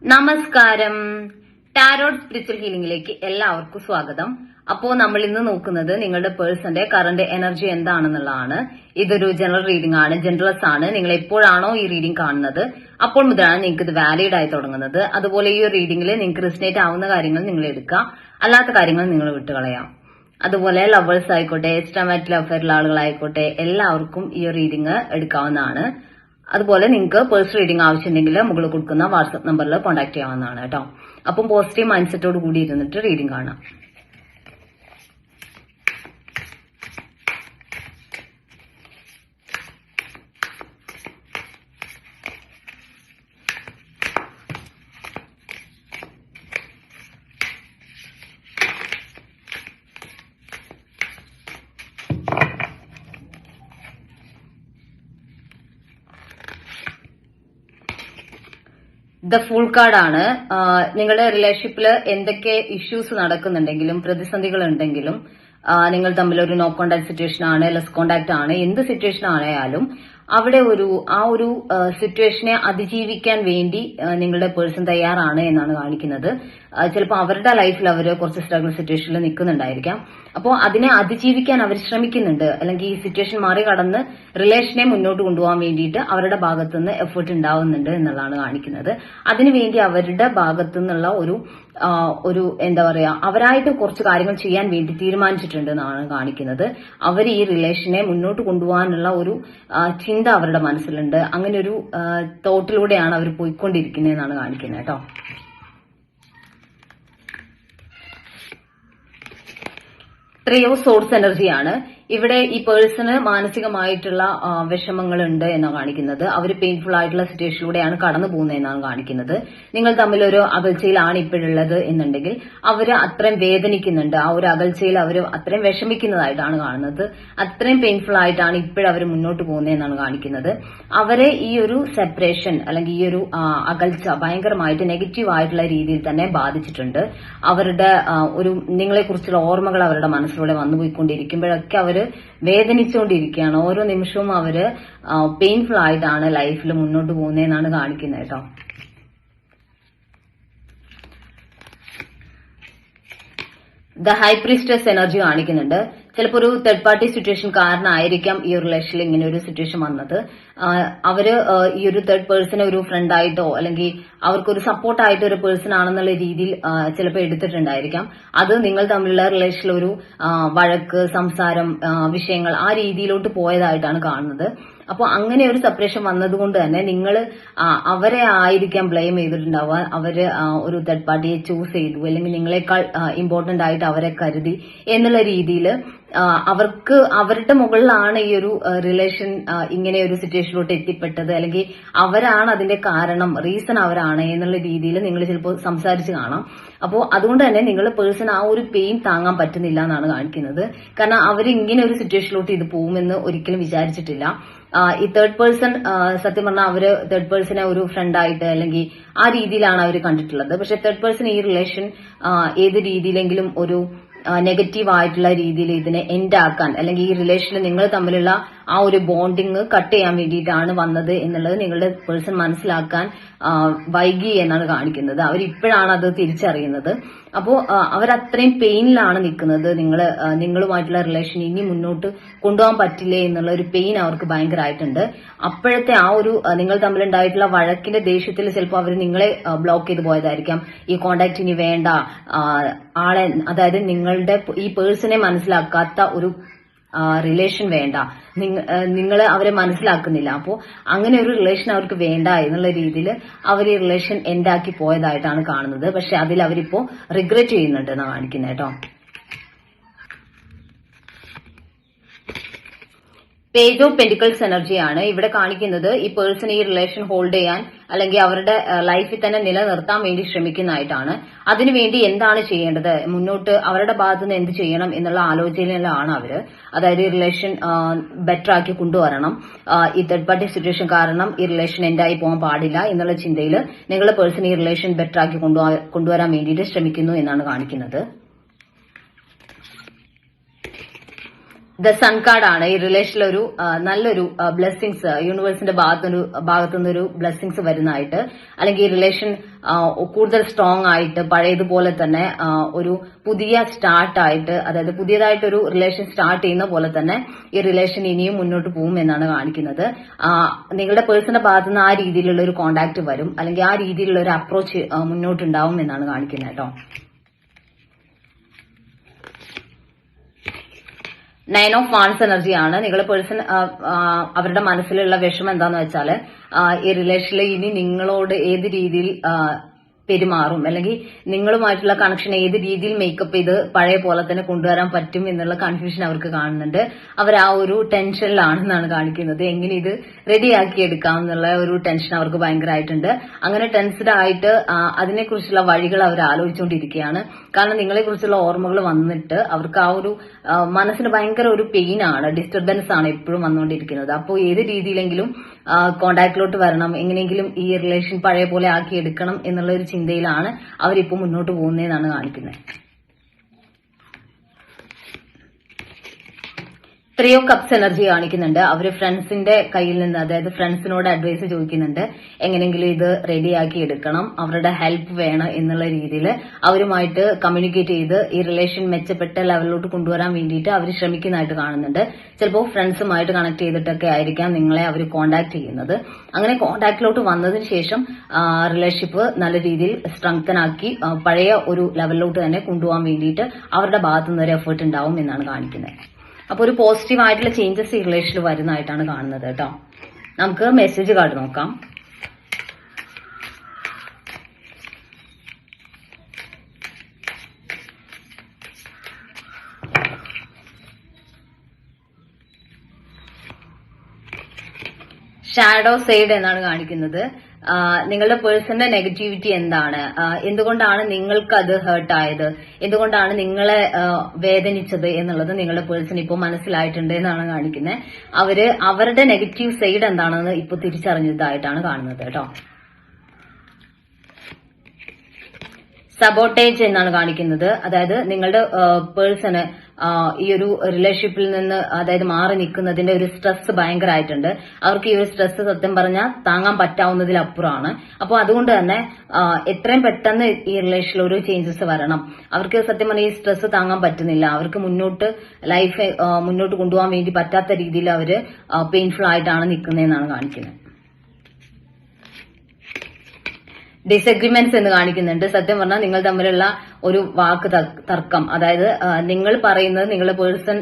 നമസ്കാരം. Tarot spiritual ഹീലിംഗിലേക്ക് എല്ലാവർക്കും സ്വാഗതം. അപ്പോൾ നമ്മൾ ഇന്ന് നോക്കുന്നത് നിങ്ങളുടെ പേഴ്സന്റെ കറന്റ് എനർജി എന്താണെന്നുള്ളതാണ്. ഇതൊരു ജനറൽ റീഡിംഗ് ആണ്, ജനറൽസ് ആണ്. നിങ്ങൾ എപ്പോഴാണോ ഈ റീഡിംഗ് കാണുന്നത് അപ്പോൾ മുതലാണ് നിങ്ങൾക്ക് ഇത് വാലിഡ് ആയി തുടങ്ങുന്നത്. അതുപോലെ ഈ റീഡിംഗിൽ നിങ്ങൾക്ക് റിസനേറ്റ് ആവുന്ന കാര്യങ്ങൾ നിങ്ങൾ എടുക്കുക, അല്ലാത്ത കാര്യങ്ങൾ നിങ്ങൾ വിട്ടുകളയാം. അതുപോലെ ലവേഴ്സ് ആയിക്കോട്ടെ, എക്സ്ട്രാമാറ്റിക് അഫയറുള്ള ആളുകളായിക്കോട്ടെ, എല്ലാവർക്കും ഈ റീഡിംഗ് എടുക്കാവുന്നതാണ്. അതുപോലെ നിങ്ങൾക്ക് പേഴ്സണൽ റീഡിംഗ് ആവശ്യമുണ്ടെങ്കിൽ മുകളിൽ കൊടുക്കുന്ന വാട്സ്ആപ്പ് നമ്പറിൽ കോൺടാക്ട് ചെയ്യാവുന്നതാണ് കേട്ടോ. അപ്പം പോസിറ്റീവ് മൈൻഡ് സെറ്റോട് കൂടി ഇരുന്നിട്ട് റീഡിംഗ് കാണാം. ദ ഫുൾ കാർഡാണ്. നിങ്ങളുടെ റിലേഷൻഷിപ്പിൽ എന്തൊക്കെ ഇഷ്യൂസ് നടക്കുന്നുണ്ടെങ്കിലും പ്രതിസന്ധികൾ ഉണ്ടെങ്കിലും നിങ്ങൾ തമ്മിൽ ഒരു നോ കോണ്ടാക്ട് സിറ്റുവേഷൻ ആണ്, ലെസ് കോണ്ടാക്ട് ആണ്, എന്ത് സിറ്റുവേഷൻ ആയാലും അവിടെ ആ ഒരു സിറ്റുവേഷനെ അതിജീവിക്കാൻ വേണ്ടി നിങ്ങളുടെ പേഴ്സൺ തയ്യാറാണ് എന്നാണ് കാണിക്കുന്നത്. ചിലപ്പോൾ അവരുടെ ലൈഫിൽ അവർ കുറച്ച് സ്ട്രഗിൾ സിറ്റുവേഷനിൽ നിൽക്കുന്നുണ്ടായിരിക്കാം. അപ്പോൾ അതിനെ അതിജീവിക്കാൻ അവർ ശ്രമിക്കുന്നുണ്ട്, അല്ലെങ്കിൽ ഈ സിറ്റുവേഷൻ മറികടന്ന് റിലേഷനെ മുന്നോട്ട് കൊണ്ടുപോകാൻ വേണ്ടിയിട്ട് അവരുടെ ഭാഗത്തുനിന്ന് എഫേർട്ട് ഉണ്ടാവുന്നുണ്ട് എന്നുള്ളതാണ് കാണിക്കുന്നത്. അതിനുവേണ്ടി അവരുടെ ഭാഗത്തുനിന്നുള്ള ഒരു എന്താ പറയാ, അവരായിട്ട് കുറച്ച് കാര്യങ്ങൾ ചെയ്യാൻ വേണ്ടി തീരുമാനിച്ചിട്ടുണ്ട് എന്നാണ് കാണിക്കുന്നത്. അവർ ഈ റിലേഷനെ മുന്നോട്ട് കൊണ്ടുപോകാനുള്ള ഒരു ചിന്ത അവരുടെ മനസ്സിലുണ്ട്. അങ്ങനെ ഒരു തോട്ടിലൂടെയാണ് അവർ പോയിക്കൊണ്ടിരിക്കുന്നത് എന്നാണ് കാണിക്കുന്നത് കേട്ടോ. ത്രീ ഓഫ് സോർഡ്സ് എനർജിയാണ്. ഇവിടെ ഈ പേഴ്സണ് മാനസികമായിട്ടുള്ള വിഷമങ്ങളുണ്ട് എന്നാണ് കാണിക്കുന്നത്. അവർ പെയിൻഫുൾ ആയിട്ടുള്ള സിറ്റുവേഷനിലൂടെയാണ് കടന്നു പോകുന്നത് എന്നാണ് കാണിക്കുന്നത്. നിങ്ങൾ തമ്മിലൊരു അകൽച്ചയിലാണ് ഇപ്പോഴുള്ളത് എന്നുണ്ടെങ്കിൽ അവർ അത്രയും വേദനിക്കുന്നുണ്ട്. ആ ഒരു അകൽച്ചയിൽ അവർ അത്രയും വിഷമിക്കുന്നതായിട്ടാണ് കാണുന്നത്. അത്രയും പെയിൻഫുൾ ആയിട്ടാണ് ഇപ്പോഴവർ മുന്നോട്ട് പോകുന്നത് എന്നാണ് കാണിക്കുന്നത്. അവരെ ഈ ഒരു സെപ്പറേഷൻ അല്ലെങ്കിൽ ഈ ഒരു അകൽച്ച ഭയങ്കരമായിട്ട് നെഗറ്റീവ് ആയിട്ടുള്ള രീതിയിൽ തന്നെ ബാധിച്ചിട്ടുണ്ട്. അവരുടെ നിങ്ങളെ കുറിച്ചുള്ള ഓർമ്മകൾ അവരുടെ മനസ്സിലൂടെ വന്നുപോയിക്കൊണ്ടിരിക്കുമ്പോഴൊക്കെ അവർ വേദനിച്ചുകൊണ്ടിരിക്കുകയാണ്. ഓരോ നിമിഷവും അവര് പെയിൻഫുൾ ആയിട്ടാണ് ലൈഫിൽ മുന്നോട്ട് പോകുന്നതെന്നാണ് കാണിക്കുന്നത് കേട്ടോ. ദ ഹൈ പ്രീസ്റ്റസ് എനർജി കാണിക്കുന്നുണ്ട്. ചിലപ്പോൾ ഒരു തേർഡ് പാർട്ടി സിറ്റുവേഷൻ കാരണമായിരിക്കാം ഈ റിലേഷനിൽ ഇങ്ങനെ ഒരു സിറ്റുവേഷൻ വന്നത്. അവര് ഈ ഒരു തേർഡ് പേഴ്സണെ ഒരു ഫ്രണ്ട് ആയിട്ടോ അല്ലെങ്കിൽ അവർക്കൊരു സപ്പോർട്ടായിട്ട് ഒരു പേഴ്സൺ ആണെന്നുള്ള രീതിയിൽ ചിലപ്പോൾ എടുത്തിട്ടുണ്ടായിരിക്കാം. അത് നിങ്ങൾ തമ്മിലുള്ള റിലേഷനിൽ ഒരു വഴക്ക്, സംസാരം, വിഷയങ്ങൾ ആ രീതിയിലോട്ട് പോയതായിട്ടാണ് കാണുന്നത്. അപ്പോൾ അങ്ങനെ ഒരു സെപ്പറേഷൻ വന്നതുകൊണ്ട് തന്നെ നിങ്ങൾ അവരെ ആയിരിക്കാം ബ്ലെയിം ചെയ്തിട്ടുണ്ടാവുക. അവര് ഒരു തേർഡ് പാർട്ടിയെ ചൂസ് ചെയ്തു, അല്ലെങ്കിൽ നിങ്ങളെക്കാൾ ഇമ്പോർട്ടന്റ് ആയിട്ട് അവരെ കരുതി എന്നുള്ള രീതിയിൽ അവർക്ക് അവരുടെ മുകളിലാണ് ഈ ഒരു റിലേഷൻ ഇങ്ങനെ ഒരു സിറ്റുവേഷനിലോട്ട് എത്തിപ്പെട്ടത്, അല്ലെങ്കിൽ അവരാണ് അതിന്റെ കാരണം, റീസൺ അവരാണ് എന്നുള്ള രീതിയിൽ നിങ്ങൾ ചിലപ്പോൾ സംസാരിച്ച് കാണാം. അപ്പോൾ അതുകൊണ്ട് തന്നെ നിങ്ങൾ പേഴ്സൺ ആ ഒരു പെയിൻ താങ്ങാൻ പറ്റുന്നില്ല എന്നാണ് കാണിക്കുന്നത്. കാരണം അവർ ഇങ്ങനെ ഒരു സിറ്റുവേഷനിലോട്ട് ഇത് പോകുമെന്ന് ഒരിക്കലും വിചാരിച്ചിട്ടില്ല. ഈ തേർഡ് പേഴ്സൺ സത്യം പറഞ്ഞാൽ അവര് തേർഡ് പേഴ്സണെ ഒരു ഫ്രണ്ടായിട്ട് അല്ലെങ്കിൽ ആ രീതിയിലാണ് അവർ കണ്ടിട്ടുള്ളത്. പക്ഷെ തേർഡ് പേഴ്സൺ ഈ റിലേഷൻ ഏത് രീതിയിലെങ്കിലും ഒരു നെഗറ്റീവ് ആയിട്ടുള്ള രീതിയിൽ ഇതിനെ എൻഡ് ആക്കാൻ, അല്ലെങ്കിൽ ഈ റിലേഷനിൽ നിങ്ങൾ തമ്മിലുള്ള ആ ഒരു ബോണ്ടിങ് കട്ട് ചെയ്യാൻ വേണ്ടിയിട്ടാണ് വന്നത് എന്നുള്ളത് നിങ്ങളുടെ പേഴ്സൺ മനസ്സിലാക്കാൻ വൈകി എന്നാണ് കാണിക്കുന്നത്. അവരിപ്പോഴാണ് അത് തിരിച്ചറിയുന്നത്. അപ്പോൾ അവരത്രയും പെയിനിലാണ് നിൽക്കുന്നത്. നിങ്ങളുമായിട്ടുള്ള റിലേഷൻ ഇനി മുന്നോട്ട് കൊണ്ടുപോകാൻ പറ്റില്ലേ എന്നുള്ള ഒരു പെയിൻ അവർക്ക് ഭയങ്കരമായിട്ടുണ്ട്. അപ്പോഴത്തെ ആ ഒരു നിങ്ങൾ തമ്മിലുണ്ടായിട്ടുള്ള വഴക്കിന്റെ ദേഷ്യത്തിൽ ചിലപ്പോൾ അവർ നിങ്ങളെ ബ്ലോക്ക് ചെയ്ത് പോയതായിരിക്കാം. ഈ കോണ്ടാക്ട് ഇനി വേണ്ട, ആളെ അതായത് നിങ്ങളുടെ ഈ പേഴ്സണെ മനസ്സിലാക്കാത്ത ഒരു റിലേഷൻ വേണ്ട, നിങ്ങൾ അവരെ മനസ്സിലാക്കുന്നില്ല. അപ്പോൾ അങ്ങനെ ഒരു റിലേഷൻ അവർക്ക് വേണ്ട എന്നുള്ള രീതിയിൽ അവർ ഈ റിലേഷൻ എൻഡാക്കി പോയതായിട്ടാണ് കാണുന്നത്. പക്ഷെ അതിൽ അവരിപ്പോ റിഗ്രറ്റ് ചെയ്യുന്നുണ്ട് എന്നാണ് കാണിക്കുന്നത് കേട്ടോ. പേജ് ഓഫ് പെന്റിക്കിൾസ് എനർജിയാണ് ഇവിടെ കാണിക്കുന്നത്. ഈ പേഴ്സൺ ഈ റിലേഷൻ ഹോൾഡ് ചെയ്യാൻ അല്ലെങ്കിൽ അവരുടെ ലൈഫിൽ തന്നെ നിലനിർത്താൻ വേണ്ടി ശ്രമിക്കുന്നതായിട്ടാണ്. അതിനുവേണ്ടി എന്താണ് ചെയ്യേണ്ടത്, മുന്നോട്ട് അവരുടെ ഭാഗത്തു നിന്ന് എന്ത് ചെയ്യണം എന്നുള്ള ആലോചനയിലാണ് അവര്. അതായത് ഈ റിലേഷൻ ബെറ്റർ ആക്കി കൊണ്ടുവരണം, ഈ തേർഡ് പാർട്ടി സിറ്റുവേഷൻ കാരണം ഈ റിലേഷൻ എൻഡായി പോകാൻ പാടില്ല എന്നുള്ള ചിന്തയിൽ നിങ്ങളുടെ പേഴ്സൺ ഈ റിലേഷൻ ബെറ്റർ ആക്കി കൊണ്ടുവരാൻ വേണ്ടിയിട്ട് ശ്രമിക്കുന്നു എന്നാണ് കാണിക്കുന്നത്. ദ സൺ കാർഡാണ് ഈ റിലേഷനിൽ ഒരു നല്ലൊരു ബ്ലെസ്സിങ്സ് യൂണിവേഴ്സിന്റെ ഭാഗത്തുനിന്നൊരു ബ്ലെസ്സിങ്സ് വരുന്നതായിട്ട്, അല്ലെങ്കിൽ ഈ റിലേഷൻ കൂടുതൽ സ്ട്രോങ് ആയിട്ട് പഴയതുപോലെ തന്നെ ഒരു പുതിയ സ്റ്റാർട്ടായിട്ട്, അതായത് പുതിയതായിട്ടൊരു റിലേഷൻ സ്റ്റാർട്ട് ചെയ്യുന്ന പോലെ തന്നെ ഈ റിലേഷൻ ഇനിയും മുന്നോട്ട് പോകും എന്നാണ് കാണിക്കുന്നത്. നിങ്ങളുടെ പേഴ്സന്റെ ഭാഗത്തുനിന്ന് ആ രീതിയിലുള്ള ഒരു കോണ്ടാക്ട് വരും, അല്ലെങ്കിൽ ആ രീതിയിലുള്ള ഒരു അപ്രോച്ച് മുന്നോട്ടുണ്ടാവും എന്നാണ് കാണിക്കുന്നത് കേട്ടോ. 9 ഓഫ് വാൺസ് എനർജിയാണ്. നിങ്ങളുടെ പേഴ്സൺ അവരുടെ മനസ്സിലുള്ള വിഷമം എന്താന്ന് വെച്ചാൽ ഈ റിലേഷനിൽ ഇനി നിങ്ങളോട് ഏത് രീതിയിൽ പെരുമാറും, അല്ലെങ്കിൽ നിങ്ങളുമായിട്ടുള്ള കണക്ഷൻ ഏത് രീതിയിൽ മേക്കപ്പ് ചെയ്ത് പഴയ പോലെ തന്നെ കൊണ്ടുവരാൻ പറ്റും എന്നുള്ള കൺഫ്യൂഷൻ അവർക്ക് കാണുന്നുണ്ട്. അവർ ആ ഒരു ടെൻഷനിലാണെന്നാണ് കാണിക്കുന്നത്. എങ്ങനെ ഇത് റെഡിയാക്കി എടുക്കാം എന്നുള്ള ഒരു ടെൻഷൻ അവർക്ക് ഭയങ്കരമായിട്ടുണ്ട്. അങ്ങനെ ടെൻസ്ഡ് ആയിട്ട് അതിനെക്കുറിച്ചുള്ള വഴികൾ അവർ ആലോചിച്ചുകൊണ്ടിരിക്കുകയാണ്. കാരണം നിങ്ങളെ കുറിച്ചുള്ള ഓർമ്മകൾ വന്നിട്ട് അവർക്ക് ആ ഒരു മനസ്സിന് ഭയങ്കര ഒരു പെയിൻ ആണ്, ഡിസ്റ്റർബൻസ് ആണ് എപ്പോഴും വന്നുകൊണ്ടിരിക്കുന്നത്. അപ്പോൾ ഏത് രീതിയിലെങ്കിലും കോണ്ടാക്ടിലോട്ട് വരണം, എങ്ങനെയെങ്കിലും ഈ റിലേഷൻ പഴയ പോലെ ആക്കി എടുക്കണം എന്നുള്ള ഒരു ചിന്തയിലാണ് അവരിപ്പോൾ മുന്നോട്ട് പോകുന്നതെന്നാണ് കാണിക്കുന്നത്. 3 ഓഫ് കപ്സ് എനർജി കാണിക്കുന്നുണ്ട്. അവര് ഫ്രണ്ട്സിന്റെ കയ്യിൽ നിന്ന്, അതായത് ഫ്രണ്ട്സിനോട് അഡ്വൈസ് ചോദിക്കുന്നുണ്ട്. എങ്ങനെയെങ്കിലും ഇത് റെഡിയാക്കി എടുക്കണം, അവരുടെ ഹെൽപ്പ് വേണം എന്നുള്ള രീതിയിൽ അവരുമായിട്ട് കമ്മ്യൂണിക്കേറ്റ് ചെയ്ത് ഈ റിലേഷൻ മെച്ചപ്പെട്ട ലെവലിലോട്ട് കൊണ്ടുവരാൻ വേണ്ടിയിട്ട് അവർ ശ്രമിക്കുന്നതായിട്ട് കാണുന്നുണ്ട്. ചിലപ്പോൾ ഫ്രണ്ട്സുമായിട്ട് കണക്ട് ചെയ്തിട്ടൊക്കെ ആയിരിക്കാം നിങ്ങളെ അവർ കോണ്ടാക്ട് ചെയ്യുന്നത്. അങ്ങനെ കോണ്ടാക്ടിലോട്ട് വന്നതിന് ശേഷം റിലേഷൻഷിപ്പ് നല്ല രീതിയിൽ സ്ട്രെങ്തൻ ആക്കി പഴയ ഒരു ലെവലിലോട്ട് തന്നെ കൊണ്ടുപോകാൻ വേണ്ടിയിട്ട് അവരുടെ ഭാഗത്തുനിന്ന് ഒരു എഫേർട്ട് ഉണ്ടാവും എന്നാണ് കാണിക്കുന്നത്. അപ്പോൾ ഒരു പോസിറ്റീവ് ആയിട്ടുള്ള ചേഞ്ചസ് ഈ റിലേഷനിൽ വരുന്നതായിട്ടാണ് കാണുന്നത് കേട്ടോ. നമുക്ക് മെസ്സേജ് കാർഡ് നോക്കാം. ഷാഡോ സൈഡ് എന്നാണ് കാണിക്കുന്നത്. നിങ്ങളുടെ പേഴ്സന്റെ നെഗറ്റിവിറ്റി എന്താണ്, എന്തുകൊണ്ടാണ് നിങ്ങൾക്ക് അത് ഹേർട്ട് ആയത്, എന്തുകൊണ്ടാണ് നിങ്ങളെ വേദനിച്ചത് എന്നുള്ളത് നിങ്ങളുടെ പേഴ്സൺ ഇപ്പോൾ മനസ്സിലായിട്ടുണ്ട് എന്നാണ് കാണിക്കുന്നത്. അവരുടെ നെഗറ്റീവ് സൈഡ് എന്താണെന്ന് ഇപ്പൊ തിരിച്ചറിഞ്ഞതായിട്ടാണ് കാണുന്നത് കേട്ടോ. സബോട്ടേജ് എന്നാണ് കാണിക്കുന്നത്. അതായത് നിങ്ങളുടെ പേഴ്സണ് ഈ ഒരു റിലേഷൻഷിപ്പിൽ നിന്ന്, അതായത് മാറി നിൽക്കുന്നതിന്റെ ഒരു സ്ട്രെസ് ഭയങ്കരമായിട്ടുണ്ട്. അവർക്ക് ഈ ഒരു സ്ട്രെസ് സത്യം പറഞ്ഞാൽ താങ്ങാൻ പറ്റാവുന്നതിലപ്പുറമാണ്. അപ്പോൾ അതുകൊണ്ട് തന്നെ എത്രയും പെട്ടെന്ന് ഈ റിലേഷനിൽ ഒരു ചേഞ്ചസ് വരണം. അവർക്ക് സത്യം പറഞ്ഞാൽ ഈ സ്ട്രെസ് താങ്ങാൻ പറ്റുന്നില്ല. അവർക്ക് ലൈഫ് മുന്നോട്ട് കൊണ്ടുപോകാൻ വേണ്ടി പറ്റാത്ത രീതിയിൽ അവര് പെയിൻഫുൾ ആയിട്ടാണ് നിൽക്കുന്നതെന്നാണ് കാണിക്കുന്നത്. ഡിസഗ്രിമെന്റ്സ് എന്ന് കാണിക്കുന്നുണ്ട്. സത്യം പറഞ്ഞാൽ നിങ്ങൾ തമ്മിലുള്ള ഒരു വാക്ക് തർക്കം, അതായത് നിങ്ങൾ പറയുന്നത് നിങ്ങളുടെ പേഴ്സൺ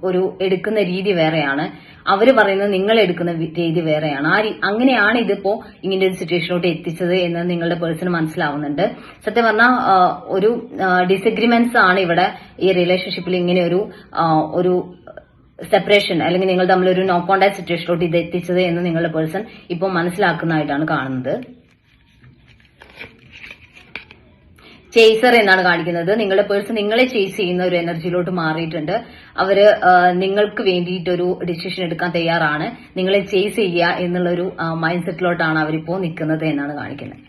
ഒരു എടുക്കുന്ന രീതി വേറെയാണ്, അവര് പറയുന്നത് നിങ്ങൾ എടുക്കുന്ന രീതി വേറെയാണ്. അങ്ങനെയാണ് ഇതിപ്പോ ഇങ്ങനെ ഒരു സിറ്റുവേഷനിലോട്ട് എത്തിച്ചത് എന്ന് നിങ്ങളുടെ പേഴ്സൺ മനസ്സിലാവുന്നുണ്ട്. സത്യം പറഞ്ഞാൽ ഒരു ഡിസഗ്രിമെന്റ്സ് ആണ് ഇവിടെ ഈ റിലേഷൻഷിപ്പിൽ ഇങ്ങനെ ഒരു സെപ്പറേഷൻ, അല്ലെങ്കിൽ നിങ്ങൾ തമ്മിലൊരു നോ കോണ്ടാക്ട് സിറ്റുവേഷനിലോട്ട് ഇത് എത്തിച്ചത് എന്ന് നിങ്ങളുടെ പേഴ്സൺ ഇപ്പോൾ മനസ്സിലാക്കുന്നതായിട്ടാണ് കാണുന്നത്. ചേസർ എന്നാണ് കാണിക്കുന്നത്. നിങ്ങളുടെ പേഴ്സൺ നിങ്ങളെ ചേസ് ചെയ്യുന്ന ഒരു എനർജിയിലോട്ട് മാറിയിട്ടുണ്ട്. അവര് നിങ്ങൾക്ക് വേണ്ടിയിട്ടൊരു ഡിസിഷൻ എടുക്കാൻ തയ്യാറാണ്. നിങ്ങളെ ചേസ് ചെയ്യുക എന്നുള്ളൊരു മൈൻഡ് സെറ്റിലോട്ടാണ് അവരിപ്പോ നിൽക്കുന്നത് എന്നാണ് കാണിക്കുന്നത്.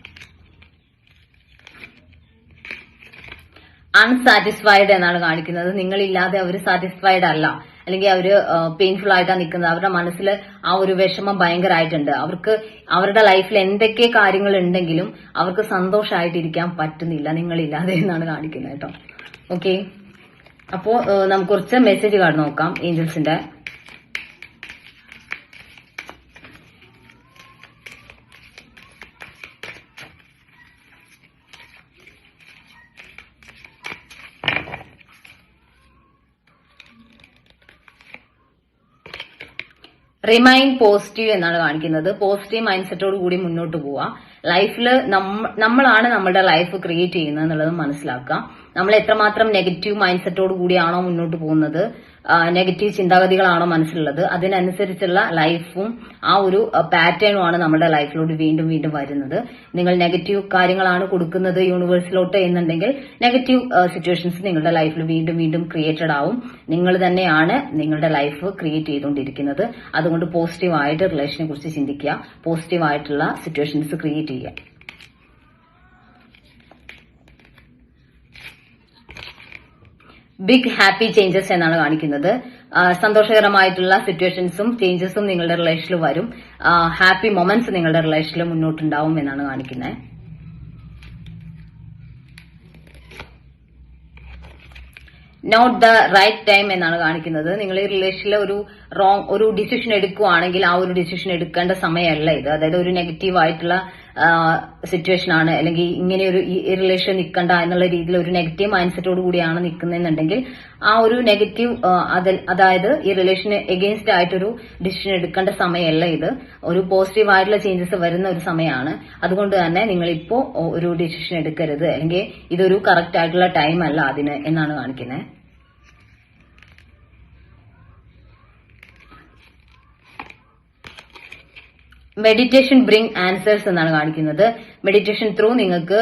അൺസാറ്റിസ്ഫൈഡ് എന്നാണ് കാണിക്കുന്നത്. നിങ്ങളില്ലാതെ അവർ സാറ്റിസ്ഫൈഡ് അല്ല, അല്ലെങ്കിൽ അവര് പെയിൻഫുൾ ആയിട്ടാണ് നിൽക്കുന്നത്. അവരുടെ മനസ്സിൽ ആ ഒരു വിഷമം ഭയങ്കരമായിട്ടുണ്ട്. അവർക്ക് അവരുടെ ലൈഫിൽ എന്തൊക്കെ കാര്യങ്ങൾ ഉണ്ടെങ്കിലും അവർക്ക് സന്തോഷമായിട്ടിരിക്കാൻ പറ്റുന്നില്ല നിങ്ങളില്ലാതെ എന്നാണ് കാണിക്കുന്നത് കേട്ടോ. ഓക്കെ, അപ്പോ നമുക്ക് കുറച്ച് മെസ്സേജ് കാർഡ് നോക്കാം ഏഞ്ചൽസിന്റെ. റിമൈൻ പോസിറ്റീവ് എന്നാണ് കാണിക്കുന്നത്. പോസിറ്റീവ് മൈൻഡ് സെറ്റോട് കൂടി മുന്നോട്ട് പോവുക. ലൈഫിൽ നമ്മളാണ് നമ്മുടെ ലൈഫ് ക്രിയേറ്റ് ചെയ്യുന്നത് എന്നുള്ളത് മനസ്സിലാക്കുക. നമ്മൾ എത്രമാത്രം നെഗറ്റീവ് മൈൻഡ് സെറ്റോട് കൂടിയാണോ മുന്നോട്ട് പോകുന്നത്, നെഗറ്റീവ് ചിന്താഗതികളാണോ മനസ്സിലുള്ളത്, അതിനനുസരിച്ചുള്ള ലൈഫും ആ ഒരു പാറ്റേണുമാണ് നമ്മുടെ ലൈഫിലോട്ട് വീണ്ടും വീണ്ടും വരുന്നത്. നിങ്ങൾ നെഗറ്റീവ് കാര്യങ്ങളാണ് കൊടുക്കുന്നത് യൂണിവേഴ്സിലോട്ട് എന്നുണ്ടെങ്കിൽ നെഗറ്റീവ് സിറ്റുവേഷൻസ് നിങ്ങളുടെ ലൈഫിൽ വീണ്ടും വീണ്ടും ക്രിയേറ്റഡ് ആവും. നിങ്ങൾ തന്നെയാണ് നിങ്ങളുടെ ലൈഫ് ക്രിയേറ്റ് ചെയ്തുകൊണ്ടിരിക്കുന്നത്. അതുകൊണ്ട് പോസിറ്റീവായിട്ട് റിലേഷനെ കുറിച്ച് ചിന്തിക്കുക, പോസിറ്റീവായിട്ടുള്ള സിറ്റുവേഷൻസ് ക്രിയേറ്റ് ചെയ്യുക. ബിഗ് ഹാപ്പി ചേഞ്ചസ് എന്നാണ് കാണിക്കുന്നത്. സന്തോഷകരമായിട്ടുള്ള സിറ്റുവേഷൻസും ചേഞ്ചസും നിങ്ങളുടെ റിലേഷനിൽ വരും. ഹാപ്പി മൊമെന്റ്സ് നിങ്ങളുടെ റിലേഷനിൽ മുന്നോട്ടുണ്ടാവും എന്നാണ് കാണിക്കുന്നത്. നോട്ട് ദ റൈറ്റ് ടൈം എന്നാണ് കാണിക്കുന്നത്. നിങ്ങൾ ഈ റിലേഷനിൽ ഒരു ഡിസിഷൻ എടുക്കുവാണെങ്കിൽ ആ ഒരു ഡിസിഷൻ എടുക്കേണ്ട സമയമല്ല ഇത്. അതായത് ഒരു നെഗറ്റീവ് ആയിട്ടുള്ള സിറ്റുവേഷൻ ആണ്, അല്ലെങ്കിൽ ഇങ്ങനെ ഒരു ഈ റിലേഷൻ നിൽക്കണ്ട എന്നുള്ള രീതിയിൽ ഒരു നെഗറ്റീവ് മൈൻഡ് സെറ്റോട് കൂടിയാണ് നിൽക്കുന്നതെന്നുണ്ടെങ്കിൽ ആ ഒരു നെഗറ്റീവ് അതായത് ഈ റിലേഷന് എഗെയിൻസ്റ്റ് ആയിട്ടൊരു ഡിസിഷൻ എടുക്കേണ്ട സമയമല്ല ഇത്. ഒരു പോസിറ്റീവ് ആയിട്ടുള്ള ചേഞ്ചസ് വരുന്ന ഒരു സമയമാണ്. അതുകൊണ്ട് തന്നെ നിങ്ങൾ ഇപ്പോ ഒരു ഡിസിഷൻ എടുക്കരുത്, അല്ലെങ്കിൽ ഇതൊരു കറക്റ്റ് ആയിട്ടുള്ള ടൈം അല്ല അതിന് എന്നാണ് കാണിക്കുന്നത്. മെഡിറ്റേഷൻ ബ്രിങ് ആൻസേഴ്സ് എന്നാണ് കാണിക്കുന്നത്. മെഡിറ്റേഷൻ ത്രൂ നിങ്ങൾക്ക്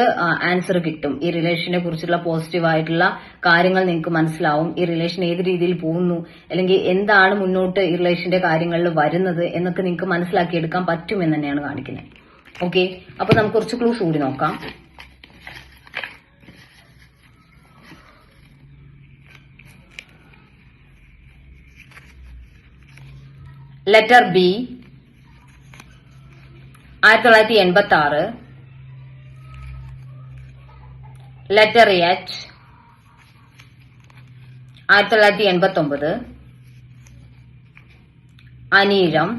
ആൻസർ കിട്ടും. ഈ റിലേഷനെ കുറിച്ചുള്ള പോസിറ്റീവ് ആയിട്ടുള്ള കാര്യങ്ങൾ നിങ്ങൾക്ക് മനസ്സിലാവും. ഈ റിലേഷൻ ഏത് രീതിയിൽ പോകുന്നു, അല്ലെങ്കിൽ എന്താണ് മുന്നോട്ട് ഈ റിലേഷന്റെ കാര്യങ്ങളിൽ വരുന്നത് എന്നൊക്കെ നിങ്ങൾക്ക് മനസ്സിലാക്കിയെടുക്കാൻ പറ്റുമെന്ന് തന്നെയാണ് കാണിക്കുന്നത്. ഓക്കെ, അപ്പൊ നമുക്ക് കുറച്ച് ക്ലൂസ് കൂടി നോക്കാം. Letter B 1986, letter H 1989, Anizham,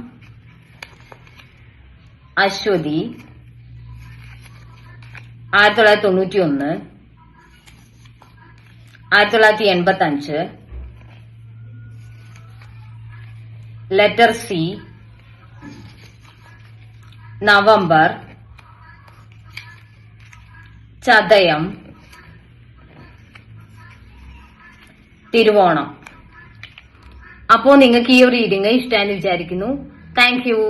Ashwathi 1991, 1985, letter C November, Chathayam, Thiruvonam. അപ്പോ നിങ്ങൾക്ക് ഈ ഒരു റീഡിംഗ് ഇഷ്ടമായെന്ന് വിചാരിക്കുന്നു. Thank U.